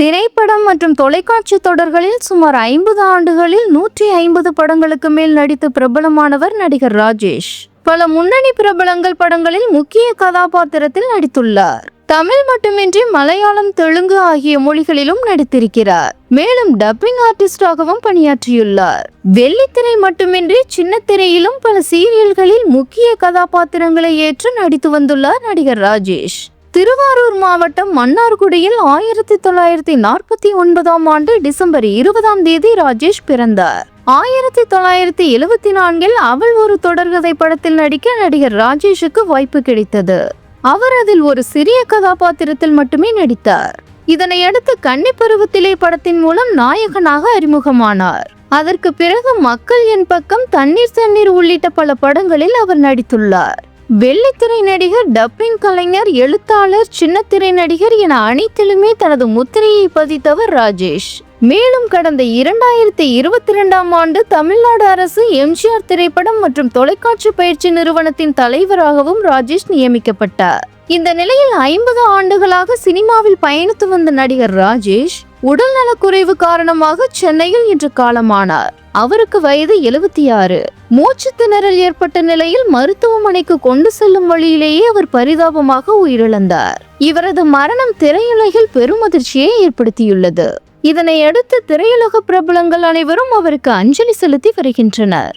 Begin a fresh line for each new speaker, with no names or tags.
திரைப்படம் மற்றும் தொலைக்காட்சி தொடர்களில் சுமார் 50 ஆண்டுகளில் 150 படங்களுக்கு மேல் நடித்து பிரபலமானவர் நடிகர் ராஜேஷ். பல முன்னணி பிரபலங்கள் படங்களில் முக்கிய கதாபாத்திரத்தில் நடித்துள்ளார். தமிழ் மட்டுமின்றி மலையாளம், தெலுங்கு ஆகிய மொழிகளிலும் நடித்திருக்கிறார். மேலும் டப்பிங் ஆர்டிஸ்டாகவும் பணியாற்றியுள்ளார். வெள்ளித்திரை மட்டுமின்றி சின்ன திரையிலும் பல சீரியல்களில் முக்கிய கதாபாத்திரங்களை ஏற்று நடித்து வந்துள்ளார் நடிகர் ராஜேஷ். திருவாரூர் மாவட்டம் மன்னார்குடியில் 1949ஆம் ஆண்டு டிசம்பர் 20ஆம் தேதி ராஜேஷ் பிறந்தார். 1974இல் அவள் ஒரு தொடர்கதை படத்தில் நடிக்க நடிகர் ராஜேஷுக்கு வாய்ப்பு கிடைத்தது. அவர் அதில் ஒரு சிறிய கதாபாத்திரத்தில் மட்டுமே நடித்தார். இதனையடுத்து கன்னிப்பருவத்திலே படத்தின் மூலம் நாயகனாக அறிமுகமானார். அதற்கு பிறகு மக்கள் என் பக்கம், தண்ணீர் தண்ணீர் உள்ளிட்ட பல படங்களில் அவர் நடித்துள்ளார். வெள்ளித்திரை நடிகர், டப்பிங் கலைஞர், எழுத்தாளர், சின்னத்திரை நடிகர் என அனைத்திலுமே தனது முத்திரையை பதித்தவர் ராஜேஷ். மேலும் கடந்த 2022ஆம் ஆண்டு தமிழ்நாடு அரசு எம்ஜிஆர் திரைப்படம் மற்றும் தொலைக்காட்சி பயிற்சி நிறுவனத்தின் தலைவராகவும் ராஜேஷ் நியமிக்கப்பட்டார். இந்த நிலையில் 50 ஆண்டுகளாக சினிமாவில் பயணித்து வந்த நடிகர் ராஜேஷ் உடல்நலக்குறைவு காரணமாக சென்னையில் இன்று காலமானார். அவருக்கு வயது 76. மூச்சு திணறல் ஏற்பட்ட நிலையில் மருத்துவமனைக்கு கொண்டு செல்லும் வழியிலேயே அவர் பரிதாபமாக உயிரிழந்தார். இவரது மரணம் திரையுலகில் பெரும் அதிர்ச்சியை ஏற்படுத்தியுள்ளது. இதனை அடுத்து திரையுலக பிரபலங்கள் அனைவரும் அவருக்கு அஞ்சலி செலுத்தி வருகின்றனர்.